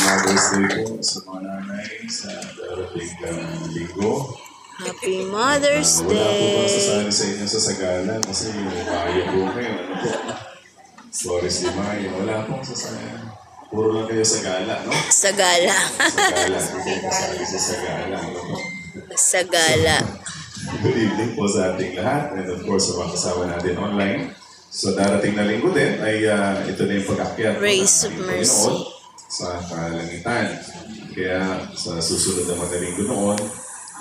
Mother's Day po sa mga nanay sa darating linggo. Happy Mother's Wala po bang Day! sasali sa inyo sa Sagala kasi Maya po kayo. Ano po? Sorry si Maya. Wala pong sasali. Puro lang kayo sa gala, no? Sa gala. Sa gala. Hindi kasali sa Sagala. Ano po? Sa gala. Good evening po sa ating lahat. And of course, sa mga kasama natin online. So darating na linggo din ay ito na yung pag-akyat Race of Mercy sa kalangitan. Kaya sa susunod naman na linggo noon,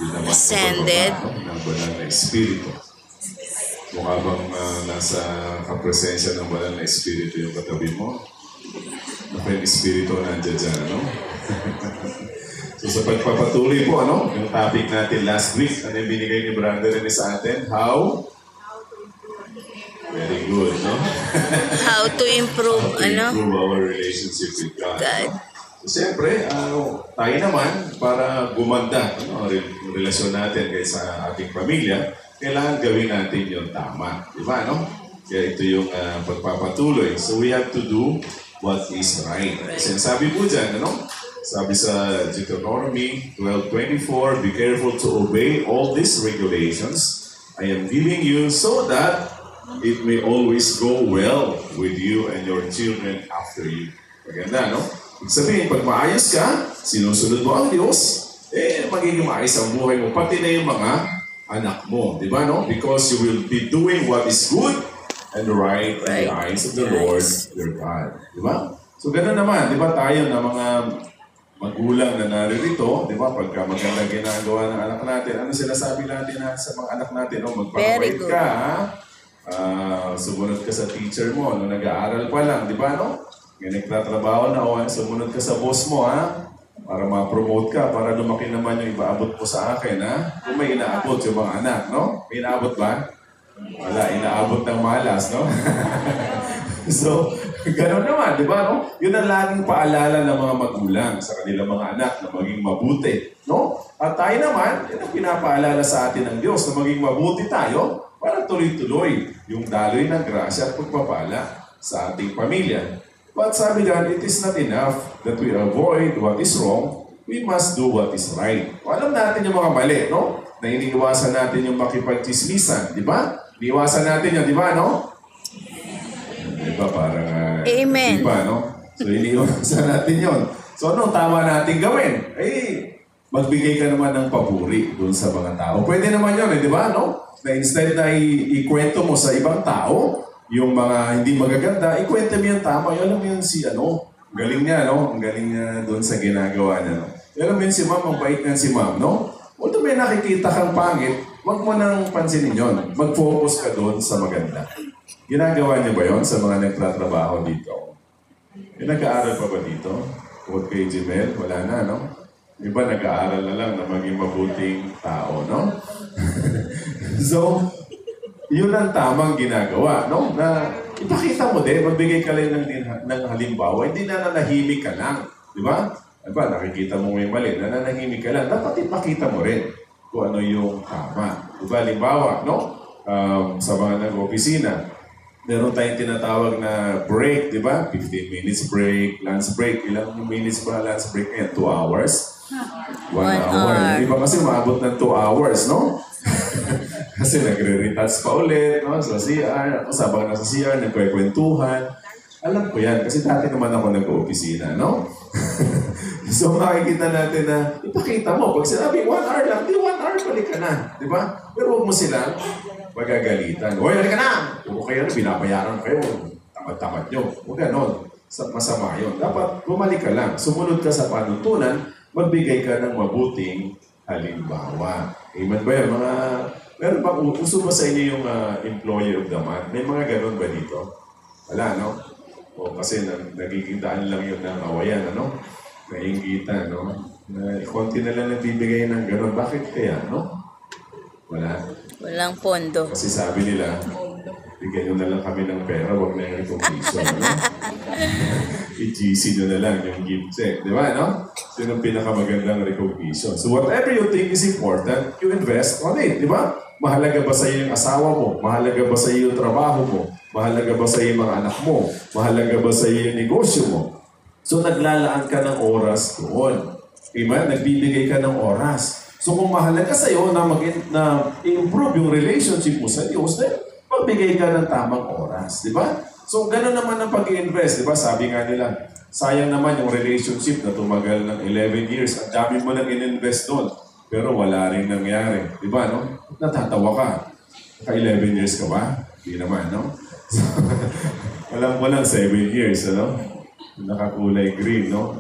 yun naman ascended ng banal na Espiritu. Mukha bang nasa kapresensya ng banal na Espiritu yung katabi mo? Yung Espiritu nandiyan dyan, ano? So sa pagpapatuloy po, ano? Yung topic natin last week, ano yung binigay ni Brother Rene sa atin? How? Very good, no? how to improve, Improve our relationship with God. So, siyempre, tayo naman, para gumanda ang relasyon natin sa ating pamilya, kailangan gawin natin yung tama. Di ba, no? Kaya ito yung pagpapatuloy. So we have to do what is right. Kasi sabi po dyan, ano? Sabi sa Deuteronomy 12:24, be careful to obey all these regulations I am giving you so that it may always go well with you and your children after you. Maganda, no? Ibig sabihin, pag maayos ka, sinusunod mo ang Diyos, magiging maayos ang buhay mo, pati na yung mga anak mo. Di ba, no? Because you will be doing what is good and right in the eyes of the Lord your God. Di ba? So, gano'n naman. Di ba tayo na mga magulang na naririto, di ba, pagka magandang ginagawa ng anak natin, ano sinasabi natin sa mga anak natin? No? Magpapait ka, ha? Sumunod ka sa teacher mo, no? Nag-aaral pa lang, di ba, no? Ngayon nagtatrabaho na, sumunod ka sa boss mo, ha? Para ma-promote ka, para lumaki naman yung ipaabot mo sa akin, ha? Kung may inaabot yung mga anak, no? May inaabot ba? Wala, inaabot ng malas, no? So, gano'n naman, di ba, no? Yun ang laging paalala ng mga magulang sa kanilang mga anak na maging mabuti, no? At tayo naman, yun ang pinapaalala sa atin ng Diyos na maging mabuti tayo para tuloy-tuloy yung daloy ng grasya at pagpapala sa ating pamilya. But sabi dyan, it is not enough that we avoid what is wrong, we must do what is right. O, alam natin yung mga mali, no? Na iniiwasan natin yung makipagchismisan, di ba? Iniiwasan natin yun, di ba, no? Di ba, parang... Amen. Di ba, no? So, iniiwasan natin yun. So, anong tama natin gawin? Magbigay ka naman ng papuri dun sa mga tao. Pwede naman yun, di ba, no? Na instead na ikwento mo sa ibang tao, yung mga hindi magaganda, ikwento mo yung tama. Alam mo yun si galing niya, no? Ang galing niya doon sa ginagawa niya, no? Alam mo yun si ma'am, ang bait niyan si ma'am, no? Although may nakikita kang pangit, wag mo nang pansinin yun. Mag-focus ka doon sa maganda. Ginagawa niyo ba yun sa mga nagtatrabaho dito? Nag-aaral pa ba dito? Huwag kay Jimel, wala na, no? Iba nag-aaral na lang na maging mabuting tao, no? So, yun ang tamang ginagawa, no? Na ipakita mo din, magbigay ka lang ng halimbawa, hindi na nanahimik ka lang. Di ba? Diba, nakikita mo may mali, nananahimik ka lang. Dapat ipakita mo rin kung ano yung tama. Diba, halimbawa, no? Sa mga nag-opisina, meron tayong tinatawag na break, di ba? 15 minutes break, lunch break. Ilang minutes ba lunch break ngayon? 2 hours? 1 hour. Di ba kasi maabot ng 2 hours, no? Kasi nagre-retouch pa ulit, no? Sa CR, sabang nasa CR, nagkwekwentuhan. Alam ko yan, kasi dati naman ako nag-opisina, no? So makikita natin na, ipakita mo, pag sinabi 1 hour lang, di 1 hour, balik ka na. Di ba? Pero huwag mo silang magagalitan. Hoy, balik ka na! Huwag kayo na, binabayaran kayo. Tamad-tamad nyo. Huwag ganon. Masama yun. Dapat bumalik ka lang. Sumunod ka sa panuntunan, magbigay ka ng mabuting halimbawa. Amen ba yan? Meron ba, uso ba sa inyo yung employee of the month? May mga ganon ba dito? Wala, no? O kasi nagigitaan lang yun ng awayan, ano? Naingitan, no? Konti na lang nagbibigay ng ganon. Bakit kaya, no? Wala. Walang pondo. Kasi sabi nila, bigyan nyo na lang kami ng pera, wag na yung recognition, no? I-GC nyo na lang yung gift check. Di ba, no? So, yun ang pinakamagandang recognition. So, whatever you think is important, you invest on it. Di ba? Mahalaga ba sa iyo yung asawa mo? Mahalaga ba sa iyo yung trabaho mo? Mahalaga ba sa iyo yung mga anak mo? Mahalaga ba sa iyo yung negosyo mo? So naglalaan ka ng oras doon. Amen? Nagbibigay ka ng oras. So kung mahalaga sa'yo na i-improve yung relationship mo sa Diyos, then magbigay ka ng tamang oras. Di ba? So gano'n naman ang pag-i-invest. Di ba? Sabi nga nila, sayang naman yung relationship na tumagal ng 11 years. Ang dami mo nang in-invest doon. Pero wala rin nangyari. Di ba? No? Natatawa ka. Naka-11 years ka ba? Hindi naman, no? Walang 7 years, ano? Nakakulay green, no?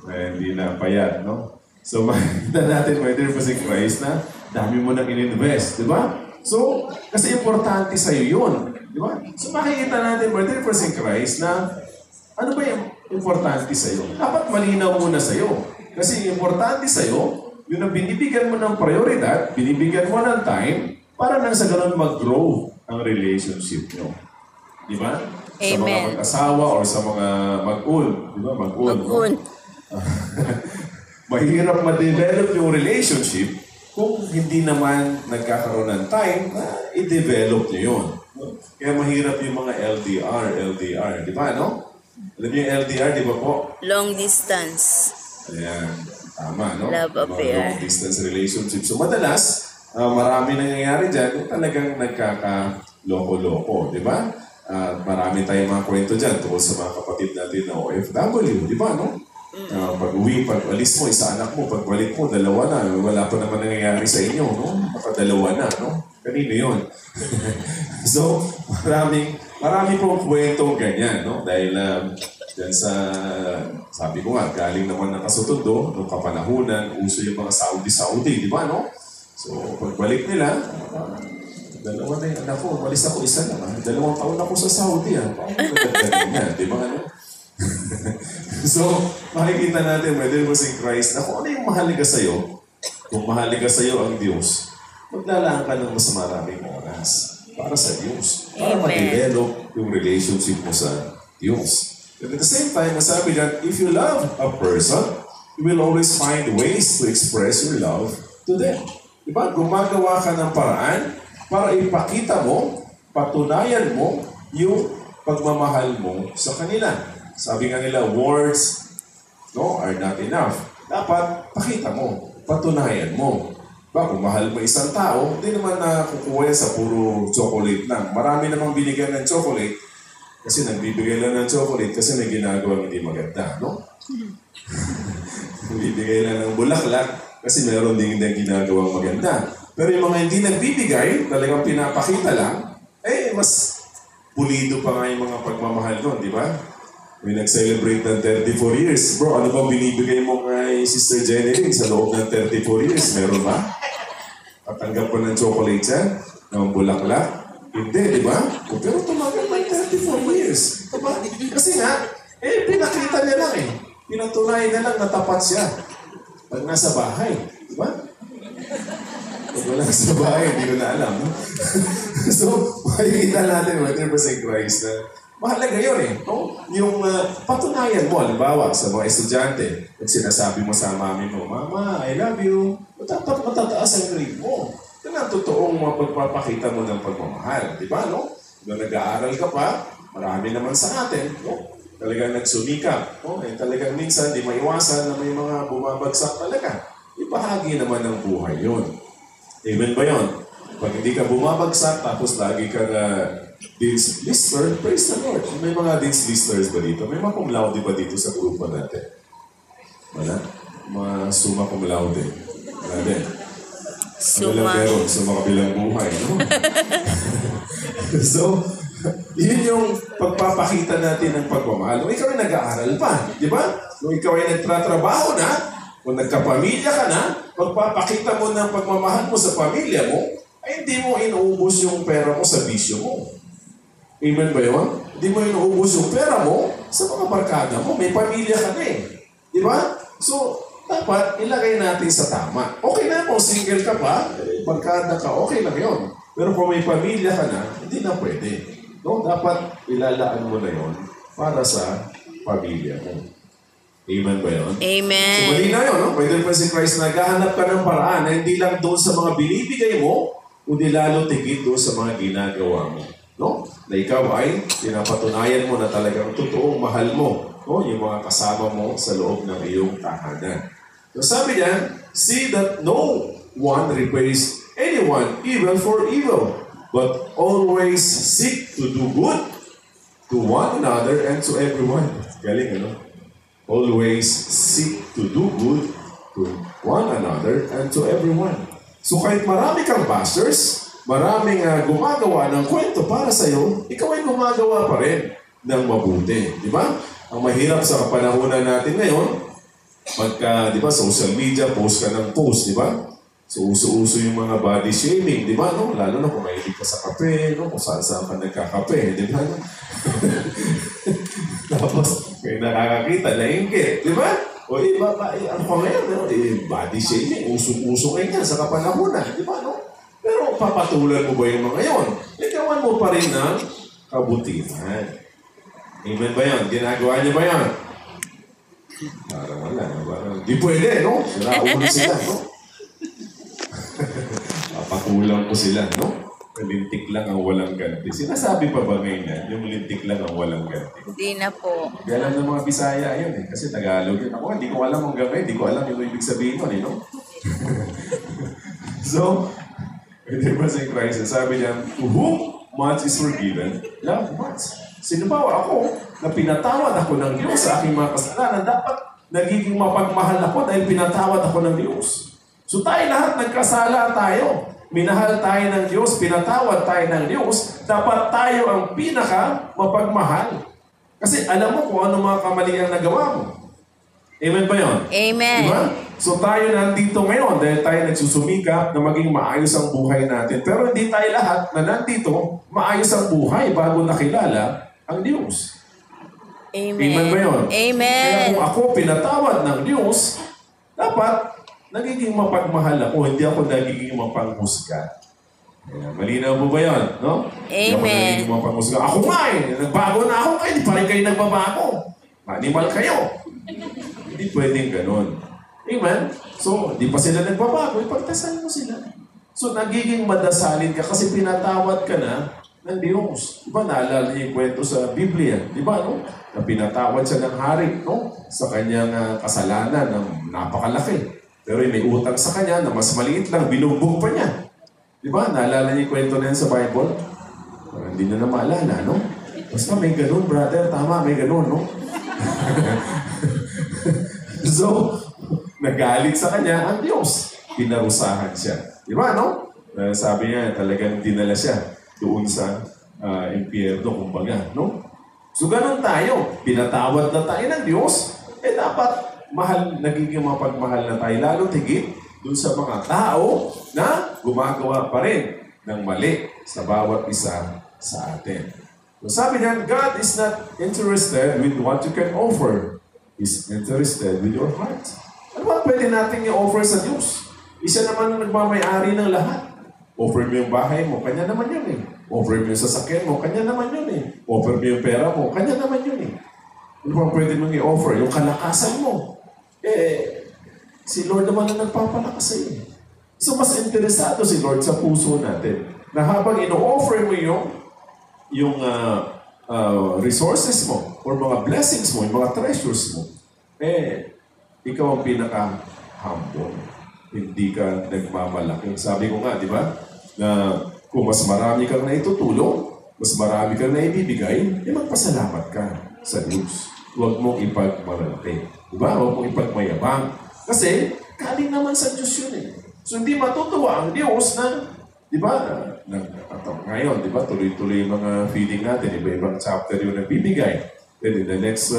Hindi na payat, no? So, makikita natin, my dear Pasig Christ, na dami mo nang in-invest, di ba? So, kasi importante sa'yo yun, di ba? So, makikita natin, my dear Pasig Christ, na ano ba yung importante sa'yo? Dapat malinaw muna sa'yo. Kasi importante sa'yo, yun ang binibigyan mo ng prioridad, binibigyan mo ng time, para nang sa ganun mag-grow ang relationship nyo. Di ba? Sa mga Amen. mag-asawa or sa mga mag-un. Di ba? Mag-un. Mag-un. Mahirap ma-develop yung relationship kung hindi naman nagkakaroon ng time na i-develop nyo yun. Kaya mahirap yung mga LDR. Di ba, no? Alam niyo yung LDR, di ba po? Long distance. Ayan. Tama, no? Love affair. Long distance relationship. So madalas, marami nangyayari dyan yung talagang nagkaka-loko-loko. Di ba? Marami tayong mga kwento dyan tungkol sa mga kapatid natin na OFW. Di ba, no? Pag-alis mo, isa anak mo, pagbalik mo, dalawa na. Wala pa naman nangyayari sa inyo, no? Baka dalawa na, no? Kanino yun? So, marami pong kwentong ganyan, no? Dahil dyan sabi ko nga, galing naman ng kasutundo, noong kapanahunan, uso yung mga Saudi, di ba, no? So, pagbalik nila, dalawa na yung anak ko, umalis ako isa naman. 2 taon ako sa Saudi, Paano ganyan, di ba, ano? So, makikita natin, whether it was in Christ, na kung ano yung mahalaga sa'yo, kung mahalaga sa'yo ang Diyos, maglalaan ka ng mas maraming oras para sa Diyos. Para ma-develop yung relationship mo sa Diyos. And at the same time, masabi that if you love a person, you will always find ways to express your love to them. Diba? Gumagawa ka ng paraan para ipakita mo, patunayan mo yung pagmamahal mo sa kanila. Sabi nga nila, words are not enough. Dapat pakita mo, patunayan mo. Kung mahal mo isang tao, hindi naman nakukuha sa puro chocolate lang. Marami namang binigyan ng chocolate kasi nagbibigay lang ng chocolate kasi may ginagawa hindi maganda, no? Nagbibigay lang ng bulaklak kasi meron din ginagawang maganda. Pero yung mga hindi nagbibigay, talagang pinapakita lang, mas pulido pa nga yung mga pagmamahal doon, di ba? May nag-celebrate ng 34 years. Bro, ano bang binibigay mo kay Sister Jenny sa loob ng 34 years? Meron ba? Patanggap ko ng chocolate siya? Ng bulaklak? Hindi, di ba? Pero tumagal ng 34 years. Diba? Kasi nga, pinakita niya lang Pinatunayan niya lang na tapat siya. Pag nasa bahay. Di ba? Pag wala sa bahay, hindi ko na alam. No? So, makikita natin, whether ba sa Christ na mahalaga yun no? Yung patunayan mo, halimbawa, sa mga estudyante, pag sinasabi mo sa mami mo, Mama, I love you, matataas ang grade mo. Yan ang totoong pagpapakita mo ng pagmamahal. Di ba, no? Kung nag-aaral ka pa, marami naman sa atin, no? Talagang nagsumikap, no? Talagang minsan, di maiwasan na may mga bumabagsak talaga. Ibahagi naman ng buhay yun. Amen ba yun? Pag hindi ka bumabagsak, tapos lagi ka na Dean's Lister, praise the Lord. May mga Dean's Listers ba dito? May mga cum laude ba dito sa grupo natin? Wala? Mga summa cum laude. Wala din. Summa. Meron sa mga bilang buhay, no? So, yun yung pagpapakita natin ng pagmamahal. Kung ikaw ay nag-aaral pa, di ba? Kung ikaw ay nagtatrabaho na, kung nagkapamilya ka na, pagpapakita mo ng pagmamahal mo sa pamilya mo, ay hindi mo inuubos yung pera mo sa bisyo mo. Amen ba yun? Hindi mo inuubos yung pera mo sa mga barkada mo. May pamilya ka na Di ba? So, dapat ilagay natin sa tama. Okay na kung single ka pa, barkada ka, okay lang yun. Pero kung may pamilya ka na, hindi na pwede. No? Dapat ilalaan mo na yun para sa pamilya mo. Amen ba yun? Amen. So, mali na yun, no? Pwede pa si Christ, naghahanap ka ng paraan na hindi lang doon sa mga binibigay mo, kundi lalo tigit doon sa mga ginagawa mo. No? Na ikaw ay pinapatunayan mo na talagang totoong mahal mo o yung mga kasama mo sa loob ng iyong tahanan. So sabi niya, see that no one repays anyone evil for evil, but always seek to do good to one another and to everyone. Galing, ano? Always seek to do good to one another and to everyone. So kahit marami kang bashers, maraming gumagawa ng kwento para sa'yo, ikaw ay gumagawa pa rin ng mabuti. Di ba? Ang mahirap sa kapanahunan natin ngayon, pagka, di ba, social media, post ka ng post, di ba? So, uso-uso yung mga body shaming, di ba? No? Lalo na kung mahilig ka sa kape, no? Kung saan-saan ka nagkakape, di ba? No? Tapos, may nakakakita, nainggit, di ba? O, iba pa, ano ka ngayon? No? Body shaming, uso-uso kayo sa kapanahunan, di ba? No? Pero, papatulan mo ba yung mga yon? Ikawan mo pa rin ng kabutihan. Amen ba yan? Ginagawa niyo ba yan? Parang wala. Parang, di pwede, no? Siraulo sila, no? Papakulang ko sila, no? Lintik lang ang walang ganti. Sinasabi pa ba ngayon yan? Yung lintik lang ang walang ganti. Hindi na po. Di alam ng mga Bisaya yun eh. Kasi Tagalog yun. Ako, hindi ko alam ang gamay. Hindi ko alam yung ibig sabihin nun, eh, no? So, ito ba si Christ? Sabi niya, to whom much is forgiven, love much. Sinubawa ako na pinatawad ako ng Diyos sa aking mga kasalanan, dapat nagiging mapagmahal ako dahil pinatawad ako ng Diyos. So tayo lahat nagkasala tayo. Minahal tayo ng Diyos, pinatawad tayo ng Diyos, dapat tayo ang pinaka mapagmahal. Kasi alam mo kung ano mga kamalian na gawa mo. Amen ba yun? Amen. Diba? So tayo nandito ngayon dahil tayo nagsusumikap na maging maayos ang buhay natin. Pero hindi tayo lahat na nandito maayos ang buhay bago nakilala ang Diyos. Amen. Amen ba yun? Amen. Kaya kung ako pinatawad ng Diyos, dapat nagiging mapagmahal ako, hindi ako nagiging mapanghusga. Kaya, malinaw mo ba yun? No? Amen. Hindi ako nagiging mapanghusga. Ako nga eh, nagbago na ako kayo, di pa rin kayo nagbabago. Manimal kayo. Hindi pwedeng ganun. Amen? So, di pa sila nagbabago, ipagtasal mo sila. So, nagiging madasalin ka kasi pinatawad ka na ng Diyos. Di ba, naalala niyo yung kwento sa Biblia? Di ba, no? Na pinatawad siya ng hari, no? Sa kanyang kasalanan na napakalaki. Pero may utang sa kanya na mas maliit lang, binugbog pa niya. Di ba, naalala niyo yung kwento na yan sa Bible? Parang hindi na maalala, no? Basta may ganun, brother. Tama, may ganun, no? So, nagalit sa kanya ang Diyos. Pinarusahan siya. Di ba, no? Sabi niya, talagang dinala siya doon sa impyerno, kumbaga, no? So, ganun tayo. Pinatawad na tayo ng Diyos. Dapat nagiging mapagmahal na tayo. Lalo tigit doon sa mga tao na gumagawa pa rin ng mali sa bawat isa sa atin. So, sabi niya, God is not interested with what you can offer. He's interested with your heart. Ano ba pwede natin i-offer sa Diyos? Isa naman ang nagmamayari ng lahat. Offer mo yung bahay mo, kanya naman yun eh. Offer mo yung sasakyan mo, kanya naman yun eh. Offer mo yung pera mo, kanya naman yun eh. Ano ba pwede mong i-offer? Yung kalakasan mo. Si Lord naman ang nagpapalakas sa iyo. So mas interesado si Lord sa puso natin. Na habang ino-offer mo yung resources mo or mga blessings mo, yung mga treasures mo, ikaw ang pinaka-humble. Hindi ka nagmamalaki. Sabi ko nga, di ba? Na kung mas marami kang naitutulong, mas marami kang naibibigay, magpasalamat ka sa Diyos. Huwag mong ipagmalaki. Di ba? Huwag mong ipagmayabang. Kasi, galing naman sa Diyos yun eh. So, hindi matutuwa ang Diyos na, di ba? Ngayon, di ba? Tuloy-tuloy yung mga feeding natin. Iba-ibang chapter yung nagbibigay. Then, in the next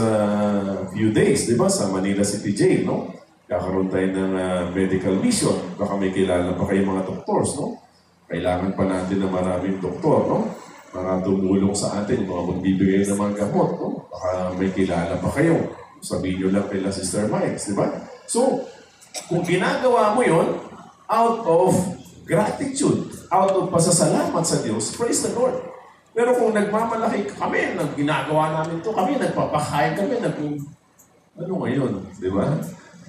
few days, di ba? Sa Manila City Jail, no? Kakaroon tayo ng medical mission. Baka may kilala pa kayo mga doctors, no? Kailangan pa natin ng maraming doktor, no? Mga tumulong sa atin, mga magbibigay ng mga gamot, no? Baka may kilala pa kayo. Sabihin nyo lang kay Sister Mike, di ba? So, kung ginagawa mo yon out of gratitude, out of pasasalamat sa Diyos, praise the Lord. Pero kung nagmamalaki kami, ginagawa namin to kami, nagpapakain kami, ano ngayon, di ba?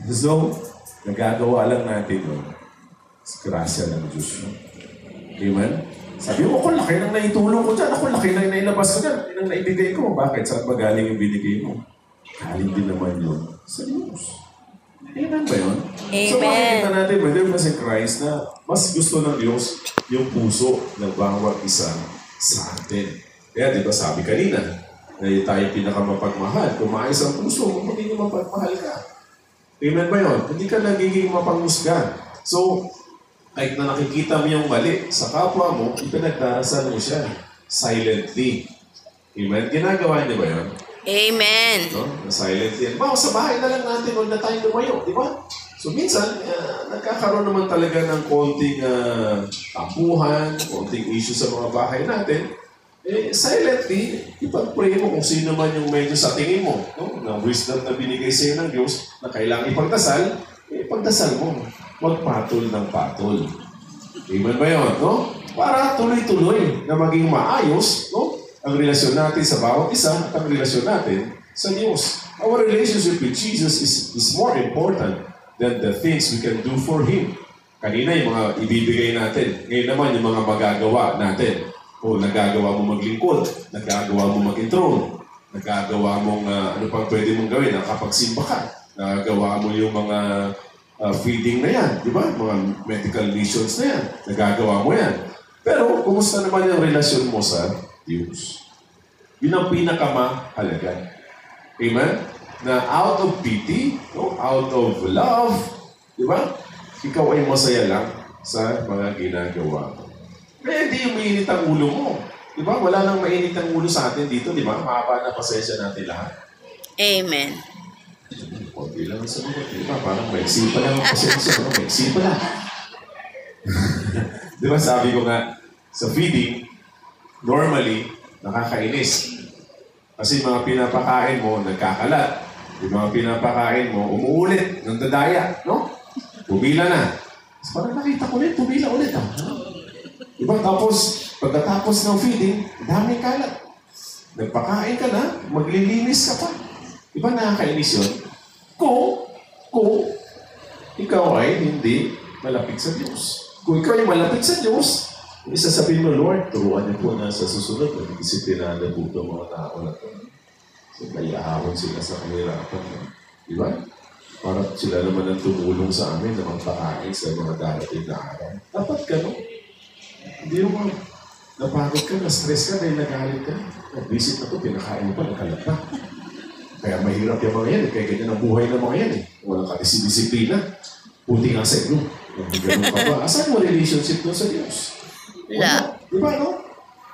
So, nagagawa lang natin yun. Grasya ng Diyos. Amen? Sabi mo, ako laki nang naitulong ko dyan. Ako laki nang nailabas ko dyan. Nang naibigay ko. Bakit? Saan ba galing yung binigay mo? galing din naman yun sa Diyos. Amen ba yun? Amen. So makikita natin, brother, kasi Christ na mas gusto ng Diyos yung puso ng bawat isa sa atin. Kaya di ba sabi kanina, na tayo pinakamapagmahal. Kung maayos ang puso, magiging mapagmahal ka. Amen ba yun? Hindi ka nagiging mapanghusga. So, kahit na nakikita mo yung mali sa kapwa mo, ipinagdarasal mo siya silently. Amen? Ginagawa niyo ba yun? Amen. No? Silently. Bawa sa bahay na lang natin, huwag na tayong lumayo. Di ba? So, minsan, nagkakaroon naman talaga ng konting tampuhan, konting issue sa mga bahay natin. Silently, ipag-pray mo kung sino man yung medyo sa tingin mo, no? Na wisdom na binigay sa'yo ng Diyos na kailangan ipagdasal, ipagdasal mo. Huwag patol ng patol. Amen ba yun? No? Para tuloy-tuloy na maging maayos, no? Ang relasyon natin sa bawat isa at ang relasyon natin sa Diyos. Our relationship with Jesus is more important than the things we can do for Him. Kanina yung mga ibibigay natin. Ngayon naman yung mga magagawa natin. O nagagawa mo maglingkod, nagagawa mo mag-enroll, nagagawa mong ano pang pwede mong gawin, nakapagsimba ka, nagagawa mo yung mga feeding na yan, di ba? Mga medical missions na yan, nagagawa mo yan. Pero, kumusta naman yung relasyon mo sa Diyos? Yun ang pinakamahalaga. Amen? Na out of pity, no? Out of love, di ba? Ikaw ay masaya lang sa mga ginagawa mo. Kaya hindi yung mainit ang ulo mo. Di ba? Wala nang mainit ang ulo sa atin dito, di ba? Mahaba na pasensya natin lahat. Amen. Kunti lang sa mga, di ba? Parang maiksi pa lang ang pasensya. Maiksi pa lang. Di ba sabi ko nga, sa feeding, normally, nakakainis. Kasi mga pinapakain mo, nagkakalat. Yung mga pinapakain mo, umuulit, nandadaya, no? Pumila na. Tapos parang nakita ko ulit, pumila ulit. Diba? Tapos, pagkatapos ng feeding, daming kalat. Nagpakain ka na, maglilinis ka pa. Diba nakakainis yun? Kung ikaw ay hindi malapit sa Diyos. Kung ikaw ay malapit sa Diyos, isasabihin mo, Lord, turuan niyo po na sa susunod, disiplinado po itong mga tao na ito. So, kayahawon sila sa kahirapan. Diba? Para sila naman ang tumulong sa amin na magpakain sa mga darating na araw. Dapat ganun. Hindi mo napagod ka, na-stress ka dahil nagalit ka. Nag-visit na ito, pinakain mo pa, nakalat pa. Kaya mahirap yung mga yan. Kaya ganyan ang buhay ng mga yan. Walang kadisiplina. Puti nga sa inyo. Ganun ka ba? Asan mo relationship doon sa Diyos? Wala. Di ba, no?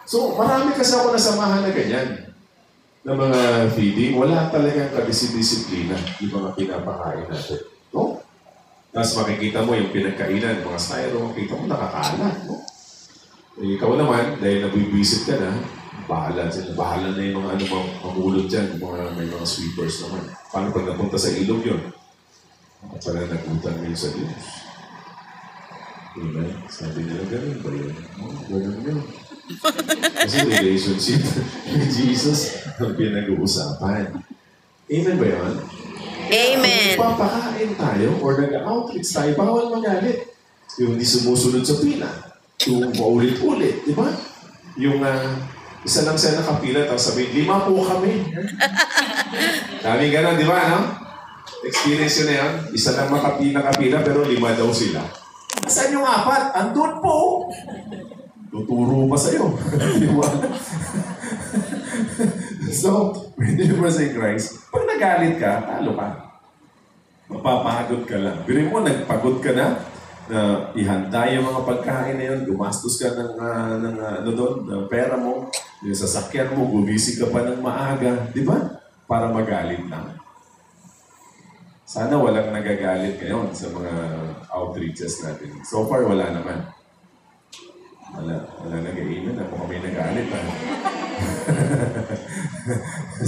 So, marami kasi ako nasamahan na ganyan. Na mga feeding, wala talagang kadisiplina yung mga pinapakain natin. No? Tapos makikita mo yung pinagkainan, mga styro, makikita mo nakakalat, no? Eh, ikaw naman, dahil nabibisit ka na, bahala na yung mga mamulot dyan, may mga sweepers naman. Paano pag napunta sa ilog yun? Pala nagutan mo yun sa Diyos. Amen? Sabi nila, ganun ba yun? Ganun yun. Kasi relationship with Jesus ang pinag-uusapan. Amen ba yun? Amen. Kung papakain tayo or nag-outreach tayo, bawal magalit. Yung hindi sumusunod sa pila. Yung paulit-ulit, di ba? Yung isa lang siya nakapila, tapos sabihin, 5 po kami. Dami ganun, di ba? No? Experience yun na yan. Isa lang nakapila, pero 5 daw sila. Saan yung 4? Andun po! Tuturo pa sa'yo. Di ba? So, when you were in Christ, pag nagalit ka, talo ka. Mapapagod ka lang. Birin mo, nagpagod ka na ihanda yung mga pagkain na yun, gumastos ka ng pera mo, yung sasakyan mo, gumising ka pa ng maaga, di ba? Para magalit lang. Sana walang nagagalit ngayon sa mga outreaches natin. So far, wala naman. Wala nag-iinan. Ako kami nag-aalit.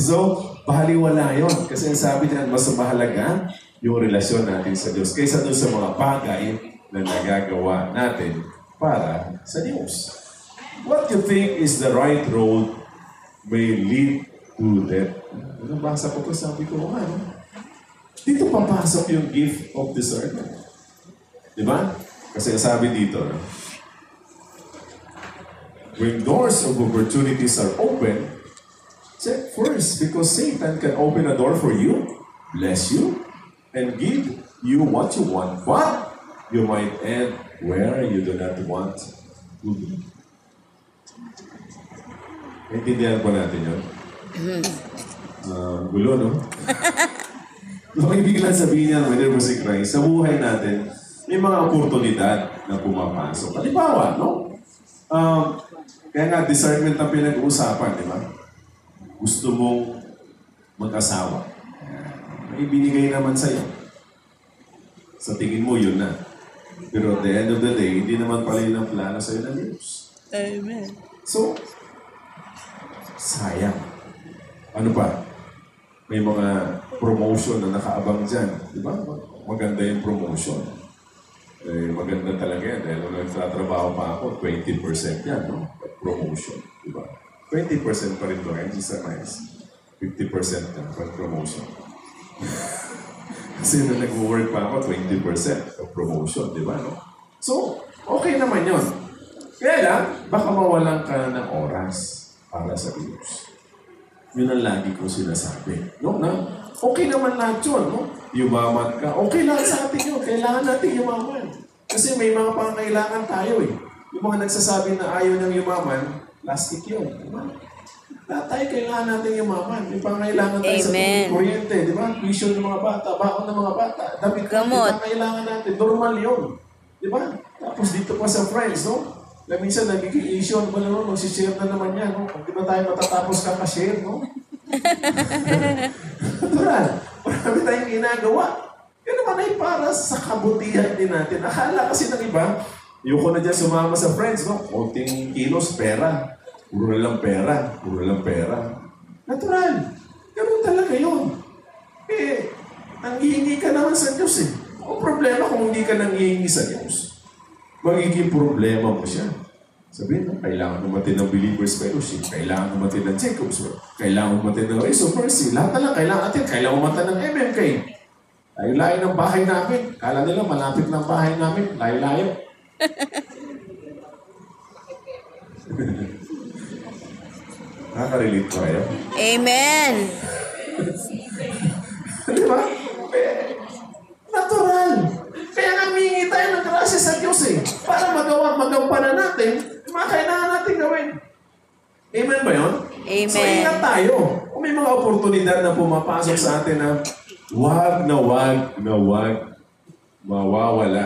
So, baliwala yun. Kasi sabi niya, mas mahalaga yung relasyon natin sa Diyos kaysa doon sa mga bagay na nagagawa natin para sa Diyos. What you think is the right road may lead to death. Nabasa ko ito, sabi ko, dito papasok yung gift of discernment. Di ba? Kasi sabi dito, when doors of opportunities are open, check first because Satan can open a door for you, bless you, and give you what you want. But you might end where you do not want to be. Naintindihan po natin yun? Gulo, no? Kung ibig lang sabihin niya, whether po si Christ, sa buhay natin, may mga oportunidad na pumapasok. Halimbawa, no? Kaya nga, discernment ang pinag-uusapan, di ba? Gusto mong mag-asawa. May binigay naman sa'yo. Sa tingin mo, yun na. Pero at the end of the day, hindi naman pala yun ang plano sa'yo ng Diyos. Amen. So, sayang. Ano pa? May mga promotion na nakaabang dyan. Di ba? Maganda yung promotion. Eh, maganda talaga yan. Dahil nung nagtatrabaho pa ako, 20% yan, no? Promotion. Di ba? 20% pa rin doon. Just a nice. 50% yan pag promotion. Kasi nung nag-work pa ako, 20% of promotion. Di ba, no? So, okay naman yun. Kaya lang, baka mawalan ka ng oras para sa Diyos. Yun ang lagi kong sinasabi. No? Na, okay naman lahat yun. No? Yumaman ka. Okay lang sa atin yun. Kailangan natin yumaman. Kasi may mga pangailangan tayo eh. Yung mga nagsasabi na ayaw niyang yumaman, plastic yun. Diba? Lahat tayo kailangan natin yumaman. May pangailangan tayo sa kuryente. Di ba? Tuition ng mga bata, baon ng mga bata. Damit natin, kailangan natin. Normal yun. Di ba? Tapos dito pa sa friends, no? Na minsan nagiging issue, ano ba naman, magsishare na naman yan, no? Di ba tayo matatapos kakashare, no? Natural. Marami tayong ginagawa. Yan naman ay para sa kabutihan din natin. Akala kasi ng iba, ayoko na dyan sumama sa friends, no? Konting kilos, pera. Puro na lang pera. Puro na lang pera. Natural. Ganun talaga yun. Eh, nanghihingi ka naman sa Diyos eh. Ang problema kung hindi ka nanghihingi sa Diyos, magiging problema mo siya. Sabihin, no? Kailangan naman ng Believer's Fellowship, kailangan naman ng Jacob's Work, kailangan naman ng Race of Mercy, lahat na lang kailangan natin, kailangan naman ng MMK. Layo-layo ng bahay namin. Kala nila, malapit ng bahay namin, layo-layo. Nakaka-relate ko kayo? Amen. Di ba? Natural. Kaya nga humingi tayo ng grasya sa Diyos eh. Para magampanan natin, mga kailangan natin gawin. Amen ba yun? Amen. So ingat tayo. Kung may mga oportunidad na pumapasok sa atin na wag mawawala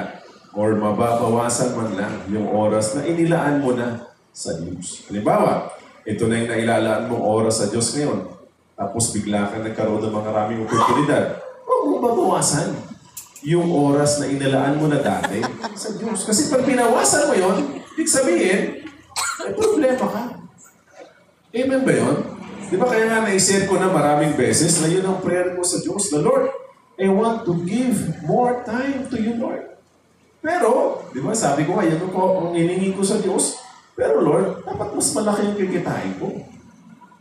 or mababawasan man lang yung oras na inilaan mo na sa Diyos. Halimbawa, ito na yung nailalaan mong oras sa Diyos ngayon. Tapos bigla ka nagkaroon ng mga maraming oportunidad. Huwag mo babawasan yung oras na inilaan mo na dati sa Diyos. Kasi pag binawasan mo yun, ibig sabihin, may problema ka. Amen ba yun? Di ba kaya nga na-share ko na maraming beses na yun ang prayer ko sa Diyos. The Lord, I want to give more time to you, Lord. Pero, di ba sabi ko nga, yan ko ang hiningi ko sa Diyos. Pero Lord, dapat mas malaki yung kikitain ko.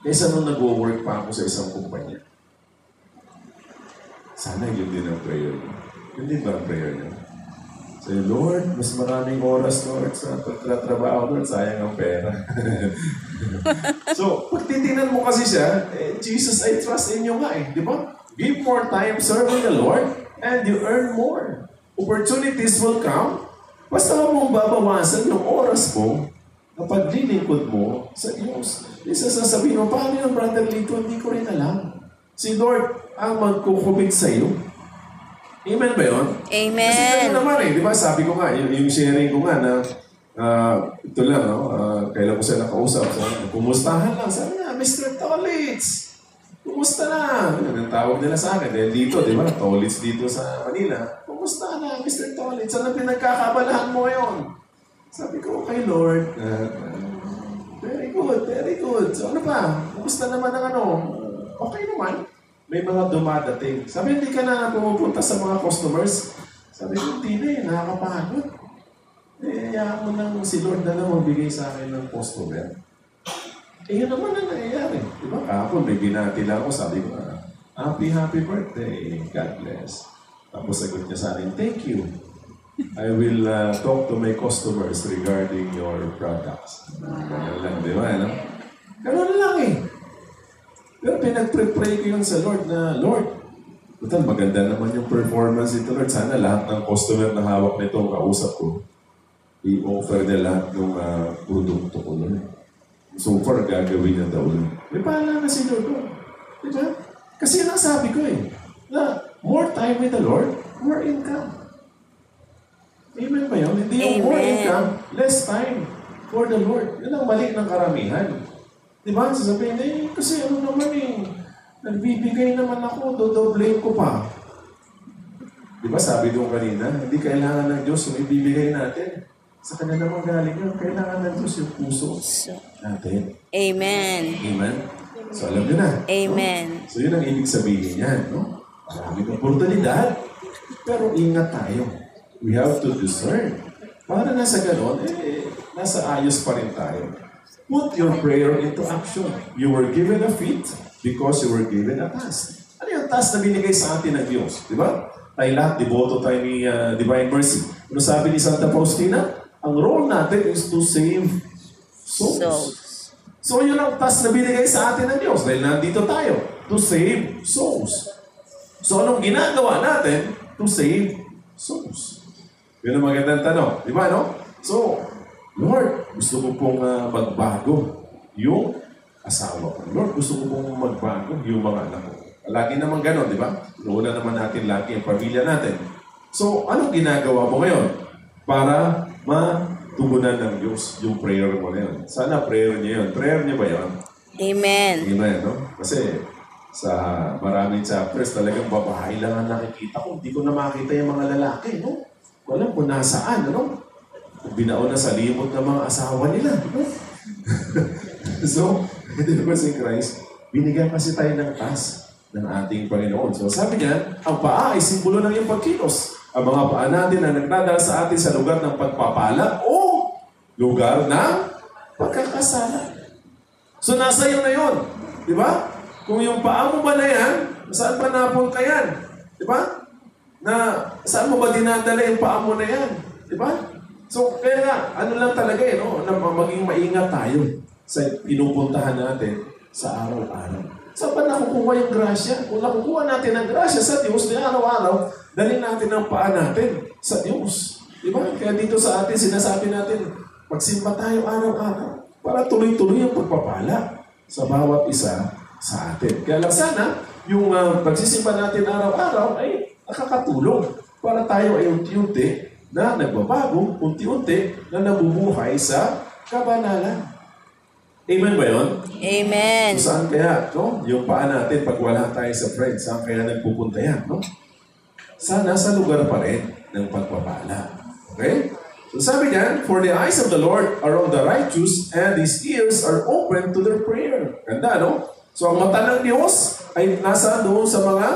Kaysa nung nag-work pa ako sa isang kumpanya. Sana yun din ang prayer niyo. Hindi ba ang prayer niyo? Say, Lord, mas maraming oras, Lord, sa pagtatrabaho, Lord, sayang ang pera. So, pag titingnan mo kasi siya, Jesus, I trust in you nga eh. Di ba? Give more time serving the Lord and you earn more. Opportunities will come. Basta mong babawasan yung oras mo na paglilingkod mo sa Diyos. Isa sasabihin mo, paano yung brother Lito? Hindi ko rin alam. Si Lord ang magkukubit sa iyo. Amen ba yun? Amen. Kasi ganun naman eh. Di ba sabi ko nga, yung sharing ko nga na ito lang, no? Kailan ko siya nakausap. Kumustahan lang. Sabi nga, Mr. Tolitz, kumusta na? Ang tawag nila sa akin. Dahil dito, di ba? Tolitz dito sa Manila. Kumusta na, Mr. Tolitz? Ano pinagkakabalahan mo yun? Sabi ko, okay, Lord. Very good, very good. So ano pa? Kumusta naman ang ano? Okay naman. May mga dumadating. Sabi, hindi ka na pumupunta sa mga customers. Sabi ko, hindi na eh, nakakapagod. Hayaan mo nang si Lord na lang magbigay sa akin ng customer. Yun naman ang nangyayari. Diba? Kahapon, may binati lang ako. Sabi ko, happy birthday. God bless. Tapos sagot niya sa akin, thank you. I will talk to my customers regarding your products. Ganun lang, di ba? No? Ganun lang eh. Pero pinag-pray ko yun sa Lord na, Lord, total, maganda naman yung performance nito, Lord. Sana lahat ng customer na hawak nito ang kausap ko, i-offer na lahat ng produkto ko, Lord. So far, gagawin na daw, Lord. May pahala na si Lord, Lord. Diba? Kasi yun ang sabi ko na more time with the Lord, more income. Amen ba yun? Hindi yung more Amen. income, less time for the Lord. Yun ang mali ng karamihan. Diba? Sasabihin, kasi ano naman nagbibigay naman ako, dodoblein ko pa. Diba sabi doon kanina, hindi kailangan ng Diyos yung ibibigay natin. Sa kanya naman galing yun, kailangan ng Diyos yung puso natin. Amen. Amen? So alam nyo na. Amen. No? So yun ang ibig sabihin yan. No? Maraming oportunidad. Pero ingat tayo. We have to discern. Para nasa ganon, nasa ayos pa rin tayo. Put your prayer into action. You were given a feet because you were given a task. Ano yung task na binigay sa atin ng Diyos? Di ba? Tayo lahat, devoto tayo ni Divine Mercy. Ano sabi ni Santa Faustina? Ang role natin is to save souls. So yun ang task na binigay sa atin ng Diyos dahil nandito tayo. To save souls. So anong ginagawa natin? To save souls. Yun ang magandang tanong. Di ba, no? So, Lord, gusto ko pong magbago yung asawa ko. Lord, gusto ko pong magbago yung mga anak ko. Lagi naman gano'n, di ba? Inuuna naman natin lagi ang pamilya natin. So, anong ginagawa mo ngayon para matugunan ng Diyos yung prayer mo na yun? Sana prayer niya yun. Prayer niya ba yun? Amen. Amen, no? Kasi sa maraming chapters, talagang babae lang ang nakikita ko. Hindi ko na makita yung mga lalaki, no? Walang kung nasaan, ano? Binaon na sa limot ng mga asawa nila. No? So, hindi ba si Christ, binigyan kasi tayo ng task ng ating Panginoon. So sabi niya, ang paa ay simbolo ng iyong pagkilos. Ang mga paa natin na nagdadala sa atin sa lugar ng pagpapala o lugar ng pagkakasala. So nasa iyo na yun. Di ba? Kung yung paa mo ba na yan, saan ba napunta yan? Di ba? Na saan mo ba dinadala yung paa mo na yan? Di ba? So, kaya nga, ano lang talaga no? Na maging maingat tayo sa pinupuntahan natin sa araw-araw. Saan ba nakukuha yung grasya? Kung nakukuha natin ang grasya sa Diyos, na araw-araw, dalhin natin ang paa natin sa Diyos. Di ba? Kaya dito sa atin, sinasabi natin, magsimba tayo araw-araw para tuloy-tuloy ang pagpapala sa bawat isa sa atin. Kaya lang sana, yung pagsisimba natin araw-araw ay nakakatulong para tayo ay unti-unti na nagbabago, unti-unti na nabubuhay sa kabanalan. Amen ba yun? Amen. So, saan kaya, no? Yung paa natin, pag wala tayo sa friends, saan kaya nagpupunta yan, no? Sana sa lugar pa rin ng pagpapala. Okay? So sabi niyan, for the eyes of the Lord are on the righteous and His ears are open to their prayer. Ganda, no? So ang mata ng Diyos ay nasa doon sa mga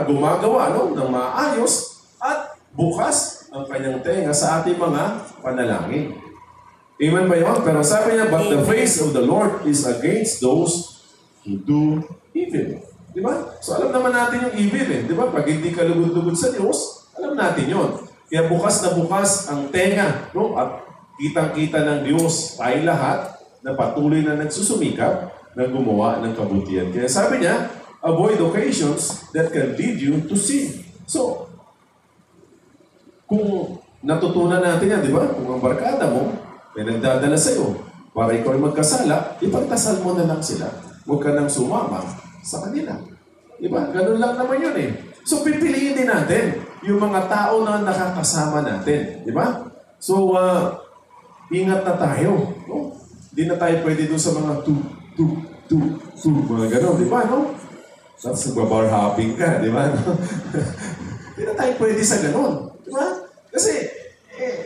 gumagawa ng maayos at bukas ang kanyang tenga sa ating mga panalangin. Amen ba yun? Pero sabi niya, but the face of the Lord is against those who do evil. Di ba? So alam naman natin yung evil Di ba? Pag hindi ka lugod-lugod sa Diyos, alam natin yun. Kaya bukas na bukas ang tenga, no? At kitang-kita ng Diyos tayo lahat na patuloy na nagsusumikap na gumawa ng kabutihan. Kaya sabi niya, avoid occasions that can lead you to sin. So, kung natutunan natin yan, di ba? Kung ang barkada mo may nagdadala sa iyo para ikaw ay magkasala, ipagtasal mo na lang sila. Huwag ka nang sumama sa kanila. Di ba? Ganun lang naman yun So, pipiliin din natin yung mga tao na nakakasama natin. Di ba? So, ingat na tayo. No? Hindi na tayo pwede doon sa mga mga gano'n. Di ba? No? Tapos nagbabar hopping ka. Di ba? No? Hindi na tayo pwede sa gano'n. Di ba? Kasi,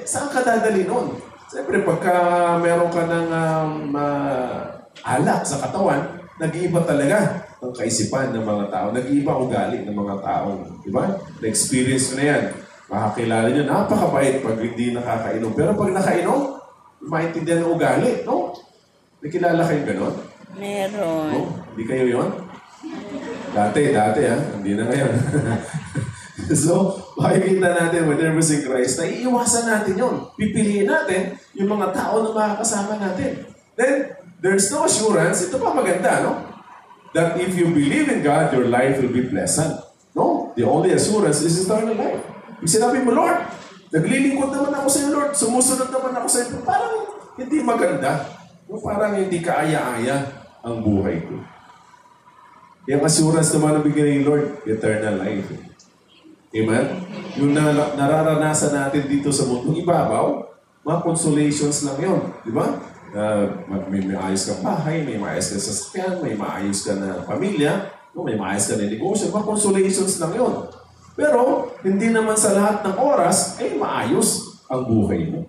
saan ka dadali nun? Siyempre, pagka meron ka ng alak sa katawan, nag-iiba talaga ang kaisipan ng mga tao. Nag-iiba ugali ng mga tao. Diba? Na-experience ko na yan. Makakilala nyo, napakabait pag hindi nakakainom. Pero pag nakainom, maintindihan ng ugali. No? May kilala kayong ganon? Meron. No? Hindi kayo yon? Dati Hindi na ngayon. So, makikita natin whenever si Christ, na iiwasan natin yun. Pipiliin natin yung mga tao na makakasama natin. Then, there's no assurance. Ito pa maganda, no? that if you believe in God, your life will be pleasant. No, the only assurance is eternal life. Pag sinabi mo, Lord, naglilingkod naman ako sa iyo, Lord, sumusunod naman ako sa iyo, parang hindi maganda. No, parang hindi kaaya-aya ang buhay ko. Yung assurance naman na bigyan ng Lord, eternal life. Amen? Yung nararanasan natin dito sa mundong ibabaw, mga consolations lang yun. Di ba? May maayos kang bahay, may maayos ka sa sasakyan, may maayos ka na pamilya, may maayos ka na negosyo, mga consolations lang yun. Pero, hindi naman sa lahat ng oras, ay maayos ang buhay mo.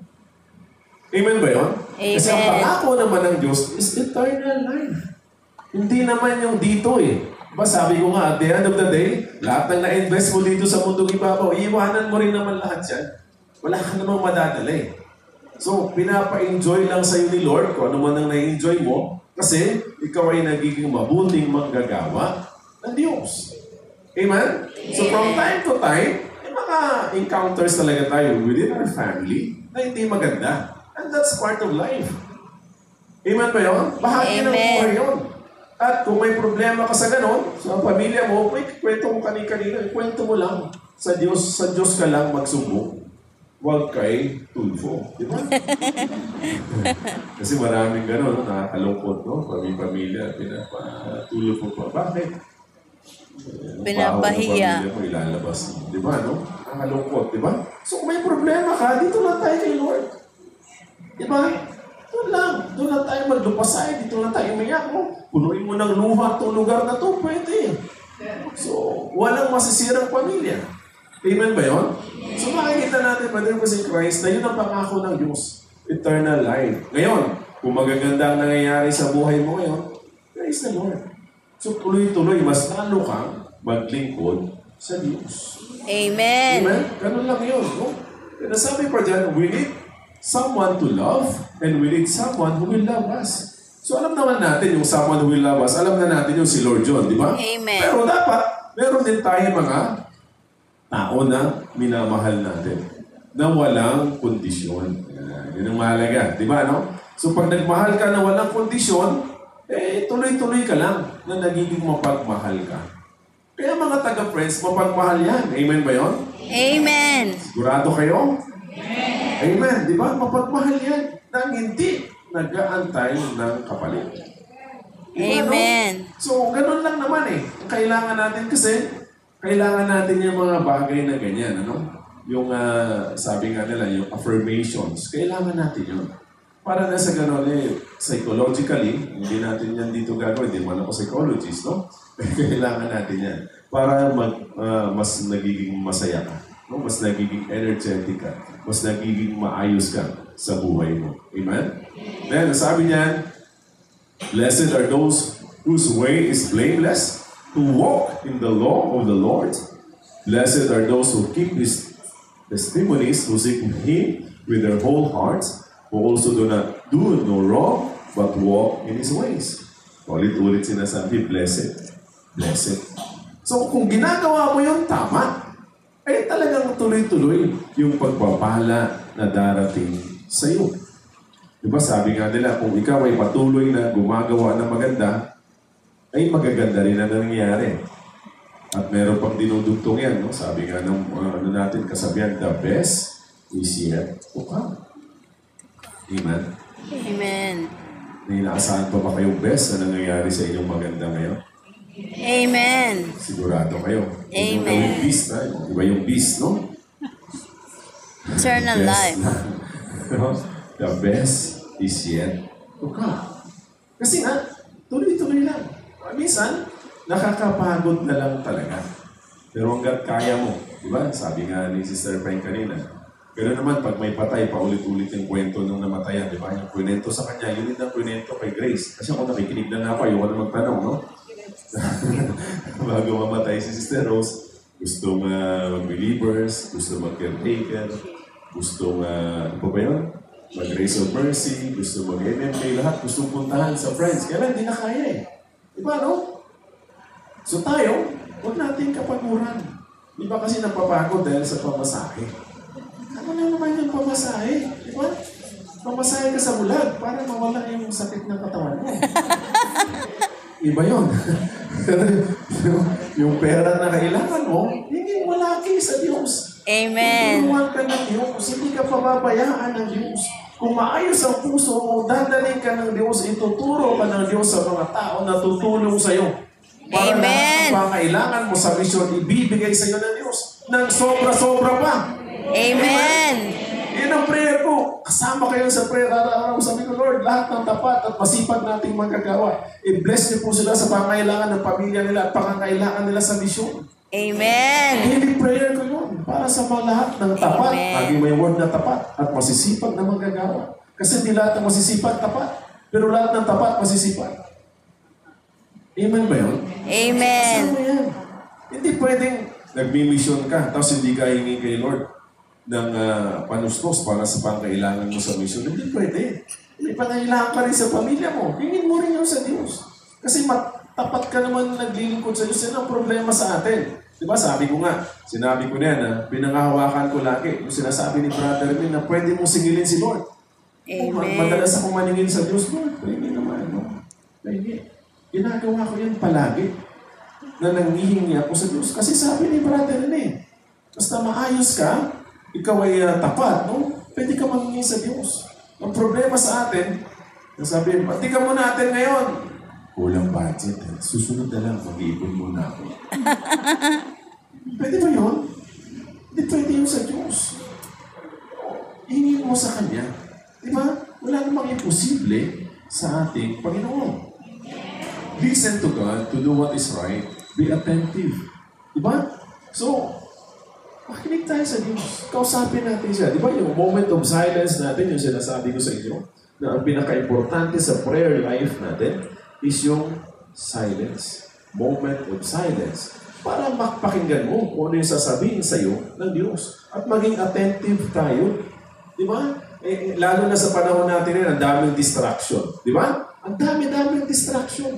Amen ba yun? Amen. Kasi ang pangako naman ng Diyos is eternal life. Hindi naman yung dito eh. Diba sabi ko nga, at the end of the day, lahat ng na-invest mo dito sa mundong ibabaw, iiwanan mo rin naman lahat yan. Wala ka namang madadala eh. So, pinapa-enjoy lang sa'yo ni Lord kung ano man ang na-enjoy mo kasi ikaw ay nagiging mabuting manggagawa ng Diyos. Amen? So, from time to time, may mga encounters talaga tayo within our family na hindi maganda. And that's part of life. Amen ba yun? Bahagi ng buhay yun. At kung may problema ka sa ganon, sa pamilya mo, may kwento mo kanina, kwento mo lang. Sa Diyos ka lang magsubok. Huwag kay tulfo. Di ba? Kasi maraming ganon, nakakalungkot, no? Pamilya, pinapatulog mo pa. Bakit? Pinapahiya. Pamilya mo ilalabas. Di ba, no? Nakakalungkot, di ba? So kung may problema ka, dito lang tayo kay Lord. Di ba? Doon lang tayo maglupasay, dito lang tayo umiyak mo. Punuin mo ng luha itong lugar na to, pwede. So, walang masisirang pamilya. Amen ba yun? So, makikita natin, Brother si Christ, na yun ang pangako ng Diyos. Eternal life. Ngayon, kung magaganda ang nangyayari sa buhay mo ngayon, praise the Lord. So, tuloy-tuloy, mas lalo kang maglingkod sa Diyos. Amen. Amen? Ganun lang yun. No? Kaya sabi pa dyan, we need someone to love and we need someone who will love us. So alam naman natin yung someone who will love us. Alam na natin yung si Lord John, di ba? Amen. Pero dapat, meron din tayo mga tao na minamahal natin na walang kondisyon. Yan ang mahalaga, di ba, no? So pag nagmahal ka na walang kondisyon, tuloy-tuloy ka lang na nagiging mapagmahal ka. Kaya mga taga-friends, mapagmahal yan. Amen ba yun? Amen. Sigurado kayo? Amen. Di ba? Mapagmahal yan nang hindi nag-aantay ng kapalit. Diba, Amen. no? So, ganun lang naman eh. Kailangan natin kasi, kailangan natin yung mga bagay na ganyan, ano? Yung, sabi nga nila, yung affirmations. Kailangan natin yun. Para na sa ganun eh, psychologically, hindi natin yan dito gagawin. Hindi man ako psychologist, no? Kailangan natin yan. Para mas nagiging masaya ka. No? Mas nagiging energetic ka. Mas nagiging maayos ka sa buhay mo. Amen? Then, sabi niyan, blessed are those whose way is blameless, who walk in the law of the Lord. Blessed are those who keep His testimonies, who seek Him with their whole hearts, who also do not do no wrong, but walk in His ways. Ulit-ulit sinasabi, blessed. Blessed. So, kung ginagawa mo yung tama, ay talagang tuloy-tuloy yung pagpapala na darating sa iyo. Diba sabi nga nila, kung ikaw ay patuloy na gumagawa ng maganda, ay magaganda rin ang nangyayari. At meron pang dinudugtong yan, no? Sabi nga ng natin kasabihan, the best is yet to come. Amen? Amen. May inaasahan pa ba kayong best na nangyayari sa inyong maganda ngayon? Amen. Sigurado kayo. Amen. Huwag yung beast, ha? Iba yung beast, no? Eternal life. The best is yet to come. Kasi nga, tuloy-tuloy lang. Minsan, nakakapagod na lang talaga. Pero hanggat kaya mo, di ba? Sabi nga ni Sister Frank kanina, pero naman, pag may patay, paulit-ulit yung kwento nung namatayan, di ba? Yung kwento sa kanya, yun din ang kwento kay Grace. Kasi ako nakikinig lang ako, ayoko na magtanong, no? Bago mamatay si Sister Rose, gusto mag-believers, gusto mag-caretaker, gusto ano pa ba yun? Mag-Grace of Mercy, gusto mag-MMK, lahat gusto puntahan sa friends. Kaya hindi na kaya eh. Diba, no? So tayo, huwag natin kapaguran. Di ba kasi napapagod dahil sa pamasahe? Ano na naman yung pamasahe? Di ba? Pamasahe ka sa bulag para mawala yung sakit ng katawan mo. iba yun. yung pera na kailangan mo, hingin mo lagi sa Diyos. Amen. Tulungan ka ng Diyos. Hindi ka pababayaan ng Diyos. Kung maayos ang puso mo, dadaling ka ng Diyos, ituturo ka ng Diyos sa mga tao na tutulong sa'yo. Para Amen. lahat ng pangailangan mo sa misyon, ibibigay sa'yo ng Diyos. Nang sobra-sobra pa. Amen. Yan ang prayer ko. Kasama kayo sa prayer araw-araw. Sabi ko, Lord, lahat ng tapat at masipag nating magagawa. I-bless niyo po sila sa pangailangan ng pamilya nila at pangangailangan nila sa misyon. Amen. Daily prayer ko yun. Para sa mga lahat ng tapat. Amen. Lagi may word na tapat at masisipag na magagawa. Kasi hindi lahat ng masisipag tapat. Pero lahat ng tapat masisipag. Amen ba yun? Amen. Kasama yan. Hindi pwedeng nagmi-mission ka tapos hindi ka hingi kay Lord ng panustos para sa pangkailangan mo sa mission. Hindi pwede. May pangailangan ka rin sa pamilya mo. Hingin mo rin yun sa Diyos. Kasi tapat ka naman naglilingkod sa Diyos. Yan ang problema sa atin. Diba sabi ko nga, sinabi ko na yan, pinangahawakan ko lagi. Yung sinasabi ni Brother Min na pwede mong singilin si Lord. Amen. Madalas ako maningin sa Diyos, Lord, pwede naman. No? Pwede. Ginagawa ko yan palagi na nangihingi ako sa Diyos. Kasi sabi ni Brother Min, basta maayos ka, ikaw ay tapat, no? Pwede ka mangingi sa Diyos. Ang problema sa atin, nasabi, patika mo natin ngayon. Kulang budget. Susunod na lang, mag-iipon muna ako. Pwede ba yun? Hindi pwede yun sa Diyos. Hingin mo sa Kanya. Di ba? Wala namang imposible sa ating Panginoon. Listen to God to do what is right. Be attentive. Di ba? So, makinig tayo sa Diyos. Kausapin natin siya. Di ba yung moment of silence natin, yung sinasabi ko sa inyo, na ang pinaka-importante sa prayer life natin is yung silence. Moment of silence. Para makpakinggan mo kung ano yung sasabihin sa iyo ng Diyos. At maging attentive tayo. Di ba? Lalo na sa panahon natin ang daming distraction. Di ba? Ang dami-daming distraction.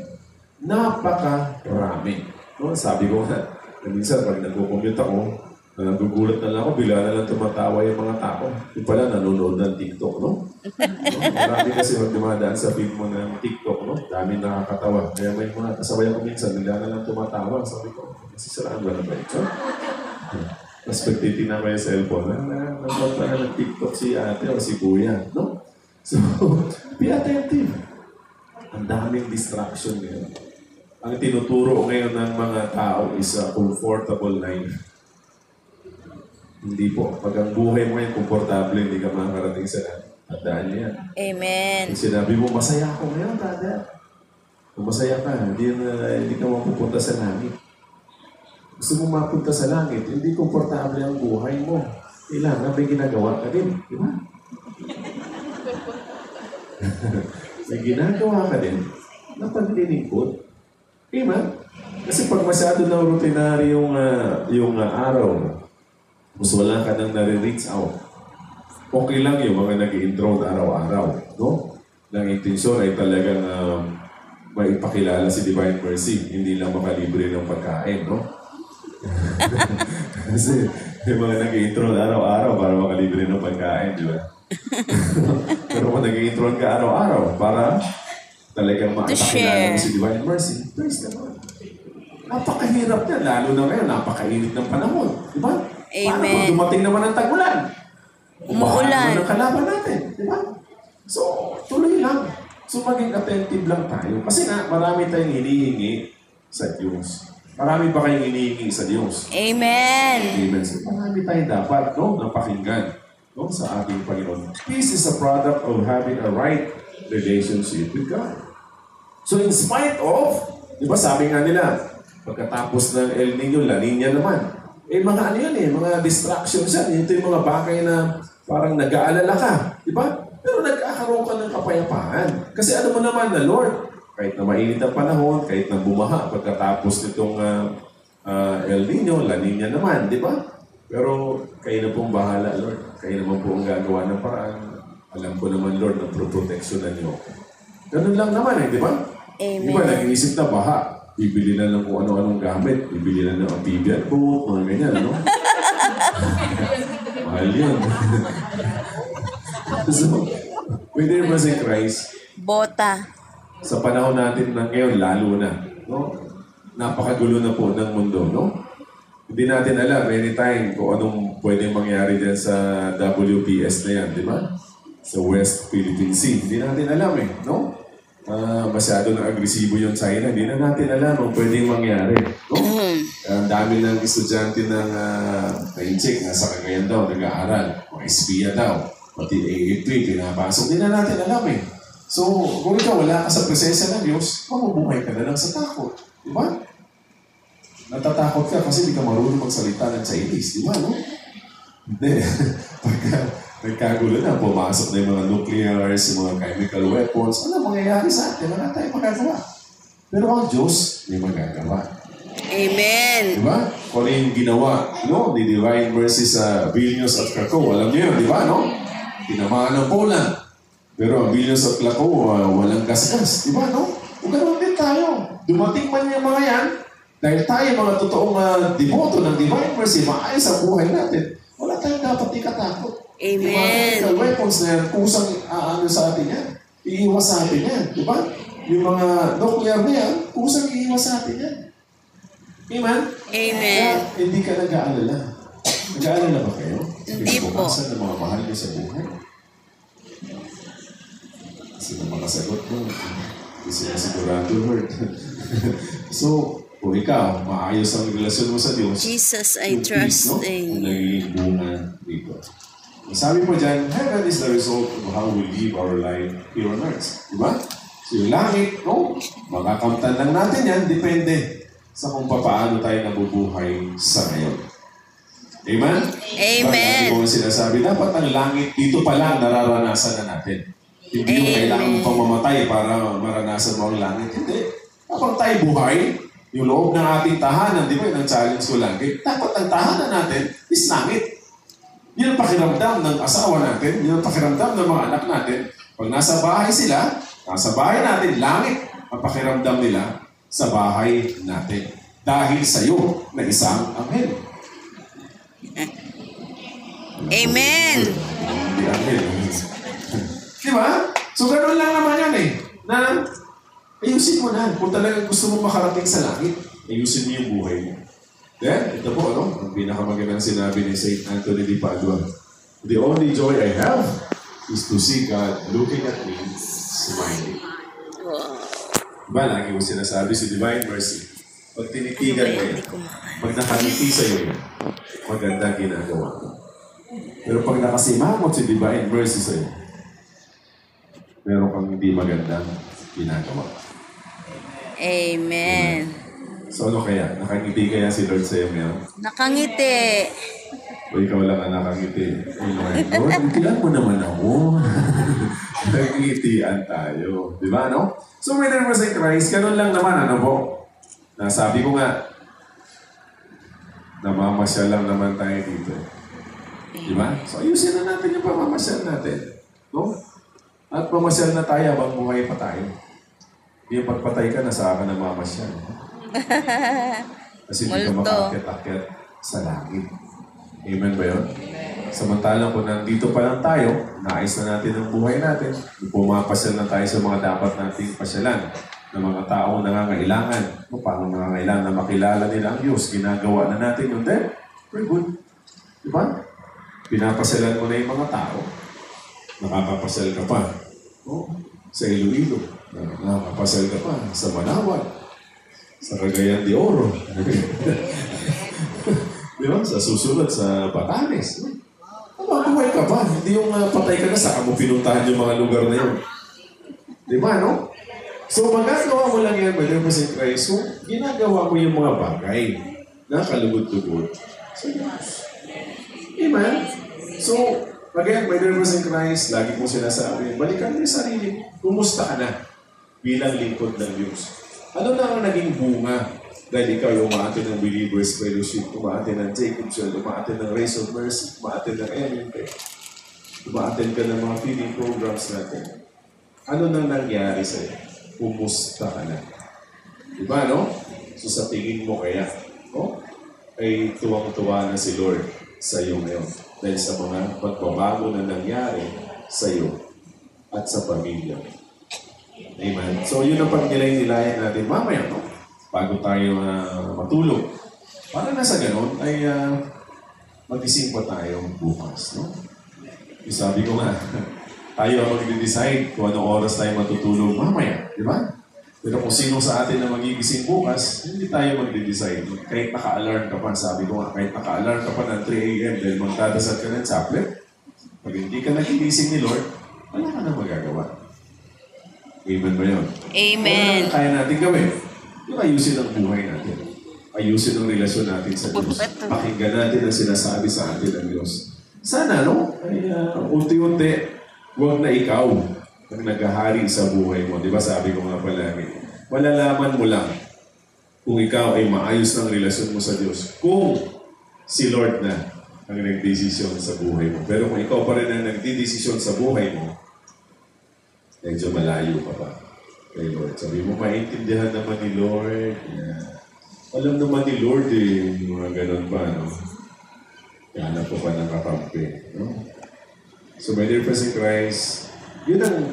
Napakarami. No? Sabi ko nga, minsan pag nagko-commute ako, nagugulat na lang ako, bigla na lang tumatawa yung mga tao. Yung pala, nanonood ng TikTok, no? Marami kasi dumadaan sa feed mo ng TikTok, no? Dami nakakatawa. Kaya may mga kasabay ako minsan, bigla na lang tumatawa. Sabi ko, nasisiraan ba na ba ito? Tapos pagtitignan ko yung cellphone, nanonood pa na ng TikTok si ate o si kuya, no? So, be attentive. Ang daming distraction ngayon. Ang tinuturo ngayon ng mga tao is a comfortable life. Hindi po. Pag ang buhay mo ay komportable, hindi ka makakarating sa lahat. Tandaan niyo yan. Amen. Kung sinabi mo, masaya ako ngayon, brother. Kung masaya ka, hindi ka mapupunta sa langit. Gusto mo mapunta sa langit, hindi komportable ang buhay mo. Kailangan may ginagawa ka din. Di ba? May ginagawa ka din na paglilingkod. Diba? Kasi pag masyado na routinary yung araw mo, mas wala ka nang nare-reach out. Okay lang yung mga nag-i-intro araw-araw, no? Ang intensyon ay talagang maipakilala si Divine Mercy, hindi lang makalibre ng pagkain, no? Kasi yung mga nag-i-intro araw-araw para makalibre ng pagkain, di ba? Pero kung nag-i-intro ka araw-araw para talagang maipakilala mo si Divine Mercy, praise the Lord. Napakahirap niya, lalo na ngayon, napakainit ng panahon, di ba? Amen. Paano kung dumating naman ang tag-ulan? Umuulan. Ang kalaban natin, di ba? So, tuloy lang. So, maging attentive lang tayo. Kasi nga, marami tayong hinihingi sa Diyos. Marami pa kayong hinihingi sa Diyos. Amen. Amen. So, marami tayong dapat, no, napakinggan, no, sa ating Panginoon. Peace is a product of having a right relationship with God. So, in spite of, di ba, sabi nga nila, pagkatapos ng El Nino, La Nina naman. Mga ano yun mga distractions yan. Ito yung mga bagay na parang nag-aalala ka. Di ba? Pero nagkakaroon ka ng kapayapaan. Kasi ano mo naman na, Lord, kahit na mainit ang panahon, kahit na bumaha pagkatapos nitong El Nino, La Nina naman, di ba? Pero kayo na pong bahala, Lord. Kayo naman po ang gagawa ng paraan. Alam ko naman, Lord, na proteksyonan niyo. Ganun lang naman di ba? Amen. Di ba, nag-iisip na baha. Bibili na lang kung ano-anong gamit. Bibili na ng amphibian boat, mga ganyan, no? Mahal yun. So, pwede naman si Christ. Bota. Sa panahon natin na ngayon, lalo na. No? Napakagulo na po ng mundo. No? Hindi natin alam anytime kung anong pwedeng mangyari dyan sa WPS na yan, di ba? Sa West Philippine Sea. Hindi natin alam eh. No? Masyado na agresibo yung China. Hindi na natin alam ang pwedeng mangyari. No? Ang dami ng estudyante ng Nainchik, nasa Cagayan daw, nag-aaral. Mga espiya daw. Pati AA3, pinapasok. Hindi na natin alam eh. So, kung ikaw wala ka sa presensya ng Diyos, mabubuhay ka na lang sa takot. Di ba? Natatakot ka kasi hindi ka marunong magsalita ng Chinese. Di ba, no? Hindi. Pagka nagkagulo na, pumasok na yung mga nuclears, yung mga chemical weapons, ano mangyayari sa atin? Wala tayong magagawa. Pero ang Diyos, may magagawa. Amen. Di ba? Kung ano yung ginawa, no? Ni Divine Mercy sa Vilnius at Krakow. Alam niyo yun, di ba, no? Tinamaan ng Poland. Pero ang Vilnius at Krakow, walang gasgas. Di ba, no? Kung ganoon din tayo. Dumating man yung mga yan, dahil tayo mga totoong deboto ng Divine Mercy, maayos ang buhay natin. Wala tayong dapat ikatakot. Amen. Yung mga chemical weapons na yan, kusang aano sa atin yan. Iiwas sa atin yan. Di ba? Yung mga nuclear na yan, kusang iiwas sa atin yan. Amen? Amen. Kaya hindi ka nag-aalala. Nag-aalala ba kayo? Hindi po. Pinabukasan ng mga mahal niyo sa buhay. Kasi ng mga sagot mo, hindi sila sigurado, Lord. So, kung ikaw, maayos ang relasyon mo sa Diyos, Jesus, I yung trust peace, no? in Ang nagiging bunga dito. Sabi po dyan, heaven is the result of how we live our life here on earth. Diba? So yung langit, no? Makakamtan lang natin yan, depende sa kung paano tayo nabubuhay sa ngayon. Amen? Amen. Kung sinasabi, dapat ang langit dito pa lang nararanasan na natin. Hindi yung kailangan mong pamamatay para maranasan mo ang langit. Hindi. Kapag tayo buhay, yung loob ng ating tahanan, di ba yung challenge ko lagi, dapat ang tahanan natin is langit. Yun ang pakiramdam ng asawa natin, yun ang pakiramdam ng mga anak natin. Pag nasa bahay sila, nasa bahay natin, langit ang pakiramdam nila sa bahay natin. Dahil sa iyo na isang anghel. Amen. Hindi anghel. Di ba? So, ganoon lang naman yan eh. Na, ayusin mo na. Kung talagang gusto mo makarating sa langit, ayusin mo yung buhay mo. Then, ito po, ano? Ang pinakamagandang sinabi ni St. Anthony de Padua. The only joy I have is to see God looking at me, smiling. Diba, lagi mo sinasabi si Divine Mercy. Pag tinitigan mo yan, pag nakangiti sa'yo yan, maganda ginagawa mo. Pero pag nakasimangot si Divine Mercy sa'yo, meron kang hindi magandang ginagawa. Amen. So ano kaya? Nakangiti kaya si Lord sa'yo ngayon? Nakangiti. O ikaw lang ang nakangiti? Lord, ngitian mo naman ako. Nagngitian tayo. Di ba, no? So, may nervous in Christ, ganun lang naman, ano po? Nasabi ko nga, namamasyal lang naman tayo dito. Di ba? So, ayusin na natin yung pamamasyal natin. No? At pamasyal na tayo habang buhay pa tayo. Yung pagpatay ka, nasa ka namamasyal. Kasi hindi ka makakit-akit sa langit. Amen ba yun? Samantalang kung nandito pa lang tayo, naayos na natin ang buhay natin, pumapasyal na tayo sa mga dapat nating pasyalan ng mga taong nangangailangan. O paano nangangailangan na makilala nila ang Diyos, ginagawa na natin yun. Then, very good. Diba? Pinapasyalan mo na yung mga tao. Nakakapasyal ka pa. O, sa Iloilo. Nakakapasyal ka pa sa Manawan. Sa Cagayan de Oro. Di ba? Sa susunod sa Batanes. Mabuhay ka ba? Hindi yung patay ka na, saka mo pinuntahan yung mga lugar na yun. Di ba, no? So, magagawa mo lang yan, Brother St. Christ. So, ginagawa mo yung mga bagay na kalugod-lugod sa Diyos. Amen? So, again, Brother St. Christ, lagi kong sinasabi, balikan mo yung sarili. Kumusta ka na bilang lingkod ng Diyos? Ano na ang naging bunga dahil ikaw yung umaatin ng Believers Fellowship, umaatin ng Jacob's Well, umaatin ng Race of Mercy, umaatin ng MMK, umaatin ka ng mga feeding programs natin. Ano nang nangyari sa'yo? Kumusta ka na? Diba, no? So sa tingin mo kaya, no? Ay tuwang-tuwa na si Lord sa iyo ngayon dahil sa mga pagbabago na nangyari sa iyo at sa pamilya. Amen. So yun ang pag-nilay-nilayan natin mamaya, no? Bago tayo matulog. Para na sa ganun ay mag-ising pa tayo bukas, no? Yung sabi ko nga, tayo ang mag-decide kung anong oras tayo matutulog mamaya, di ba? Pero kung sino sa atin na magigising bukas, hindi tayo mag-decide. Kahit naka-alarm ka pa, sabi ko nga, kahit naka-alarm ka pa ng 3 a.m. dahil magdadasal ka ng chaplet, pag hindi ka nagigising ni Lord, wala ka na magagawa. Amen ba yun? Amen. Ano kaya natin gawin? Yung ayusin ang buhay natin. Ayusin ang relasyon natin sa Diyos. Pakinggan natin ang sinasabi sa atin ng Diyos. Sana, no? Ay, unti-unti, huwag na ikaw ang naghahari sa buhay mo. Di ba sabi ko nga palagi, malalaman mo lang kung ikaw ay maayos ng relasyon mo sa Diyos. Kung si Lord na ang nagdesisyon sa buhay mo. Pero kung ikaw pa rin ang nagdidesisyon sa buhay mo, medyo malayo ka pa kay Lord. Sabi mo, maintindihan naman ni Lord. Yeah. Alam naman ni Lord mga ganun pa, no? Kaya po pa ng kakampi, no? So, my dear friends in Christ, yun ang